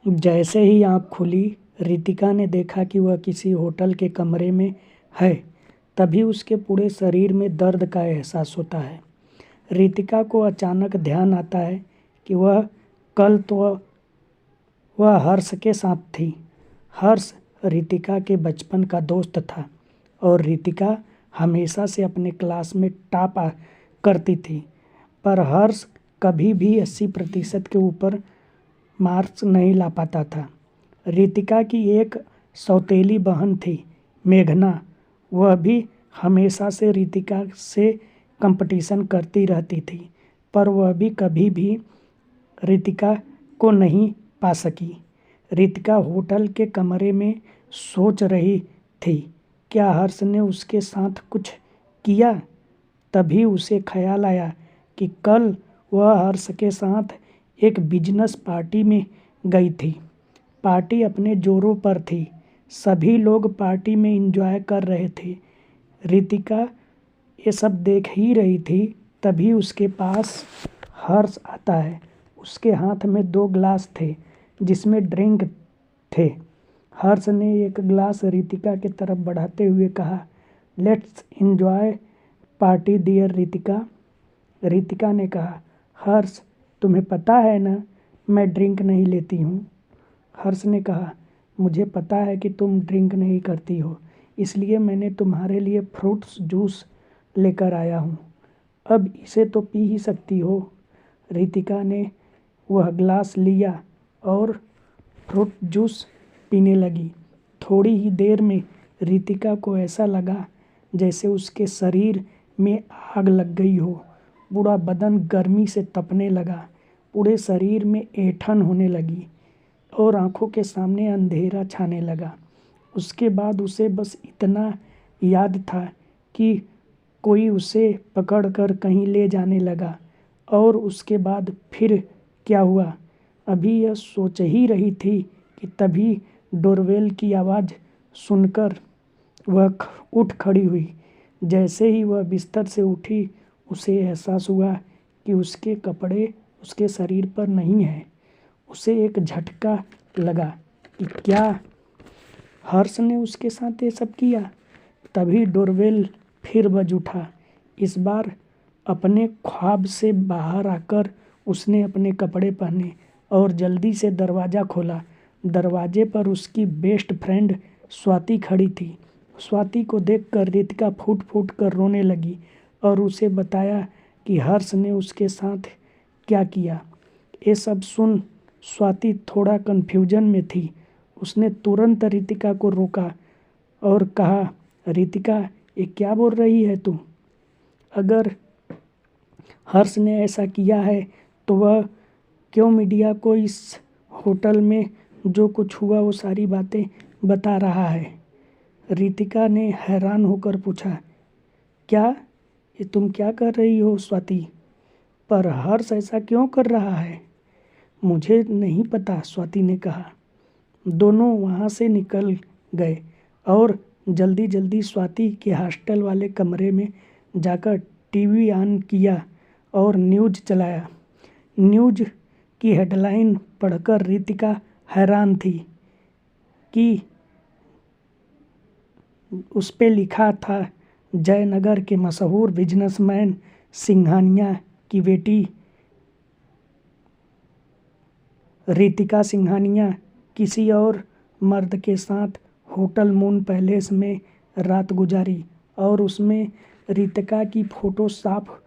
जैसे ही आँख खुली, रितिका ने देखा कि वह किसी होटल के कमरे में है। तभी उसके पूरे शरीर में दर्द का एहसास होता है। रितिका को अचानक ध्यान आता है कि कल तो वह हर्ष के साथ थी। हर्ष रितिका के बचपन का दोस्त था और रितिका हमेशा से अपने क्लास में टॉप करती थी, पर हर्ष कभी भी 80% के ऊपर मार्क्स नहीं ला पाता था। रितिका की एक सौतेली बहन थी, मेघना। वह भी हमेशा से रितिका से कंपटीशन करती रहती थी, पर वह भी कभी भी रितिका को नहीं पा सकी। रितिका होटल के कमरे में सोच रही थी, क्या हर्ष ने उसके साथ कुछ किया? तभी उसे ख्याल आया कि कल वह हर्ष के साथ एक बिजनेस पार्टी में गई थी। पार्टी अपने जोरों पर थी। सभी लोग पार्टी में एंजॉय कर रहे थे। रितिका ये सब देख ही रही थी, तभी उसके पास हर्ष आता है। उसके हाथ में 2 ग्लास थे जिसमें ड्रिंक थे। हर्ष ने एक ग्लास रितिका की तरफ बढ़ाते हुए कहा, let's enjoy party dear Ritika. Ritika ने कहा, हर्ष तुम्हें पता है ना मैं ड्रिंक नहीं लेती हूँ। हर्ष ने कहा, मुझे पता है कि तुम ड्रिंक नहीं करती हो, इसलिए मैंने तुम्हारे लिए फ्रूट्स जूस लेकर आया हूँ। अब इसे तो पी ही सकती हो। रितिका ने वह ग्लास लिया और फ्रूट जूस पीने लगी। थोड़ी ही देर में रितिका को ऐसा लगा जैसे उसके शरीर में आग लग गई हो। पूरा बदन गर्मी से तपने लगा। पूरे शरीर में ऐंठन होने लगी और आंखों के सामने अंधेरा छाने लगा। उसके बाद उसे बस इतना याद था कि कोई उसे पकड़कर कहीं ले जाने लगा। और उसके बाद फिर क्या हुआ, अभी यह सोच ही रही थी कि तभी डोरबेल की आवाज़ सुनकर वह उठ खड़ी हुई। जैसे ही वह बिस्तर से उठी, उसे एहसास हुआ कि उसके कपड़े उसके शरीर पर नहीं हैं। उसे एक झटका लगा कि क्या हर्ष ने उसके साथ ये सब किया। तभी डोरबेल फिर बज उठा। इस बार अपने ख्वाब से बाहर आकर उसने अपने कपड़े पहने और जल्दी से दरवाज़ा खोला। दरवाजे पर उसकी बेस्ट फ्रेंड स्वाति खड़ी थी। स्वाति को देखकर रितिका फूट फूट कर रोने लगी और उसे बताया कि हर्ष ने उसके साथ क्या किया। ये सब सुन स्वाति थोड़ा कन्फ्यूजन में थी। उसने तुरंत रितिका को रोका और कहा, रितिका ये क्या बोल रही है तू? अगर हर्ष ने ऐसा किया है तो वह क्यों मीडिया को इस होटल में जो कुछ हुआ वो सारी बातें बता रहा है? रितिका ने हैरान होकर पूछा, क्या ये तुम क्या कर रही हो स्वाति? पर हर्ष ऐसा क्यों कर रहा है? मुझे नहीं पता, स्वाति ने कहा। दोनों वहाँ से निकल गए और जल्दी जल्दी स्वाति के हॉस्टल वाले कमरे में जाकर टीवी ऑन किया और न्यूज़ चलाया। न्यूज़ की हेडलाइन पढ़कर रितिका हैरान थी कि उस पे लिखा था, जयनगर के मशहूर बिजनेसमैन सिंघानिया की बेटी रितिका सिंघानिया किसी और मर्द के साथ होटल मून पैलेस में रात गुजारी और उसमें रितिका की फ़ोटो साफ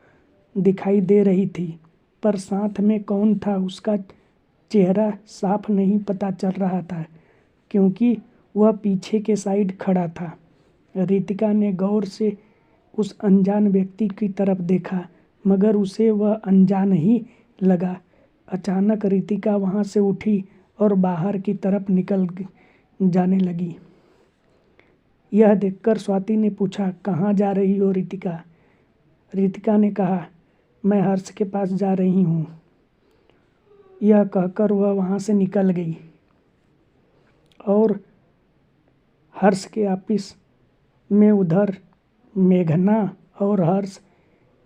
दिखाई दे रही थी, पर साथ में कौन था उसका चेहरा साफ नहीं पता चल रहा था क्योंकि वह पीछे के साइड खड़ा था। रितिका ने गौर से उस अनजान व्यक्ति की तरफ देखा, मगर उसे वह अनजान ही लगा। अचानक रितिका वहाँ से उठी और बाहर की तरफ निकल जाने लगी। यह देखकर स्वाति ने पूछा, कहाँ जा रही हो रितिका? रितिका ने कहा, मैं हर्ष के पास जा रही हूँ। यह कहकर वह वहाँ से निकल गई और हर्ष के ऑफिस में उधर मेघना और हर्ष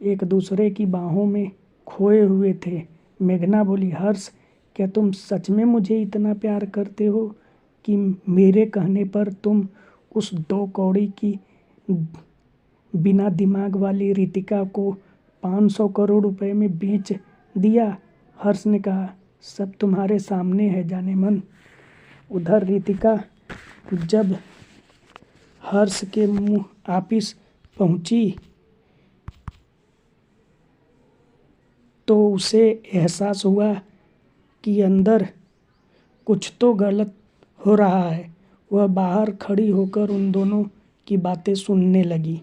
एक दूसरे की बाहों में खोए हुए थे। मेघना बोली, हर्ष क्या तुम सच में मुझे इतना प्यार करते हो कि मेरे कहने पर तुम उस 2 कौड़ी की बिना दिमाग वाली रितिका को 500 करोड़ रुपए में बेच दिया? हर्ष ने कहा, सब तुम्हारे सामने है जाने मन। उधर रितिका जब हर्ष के मुँह ऑफिस पहुंची तो उसे एहसास हुआ कि अंदर कुछ तो गलत हो रहा है। वह बाहर खड़ी होकर उन दोनों की बातें सुनने लगी।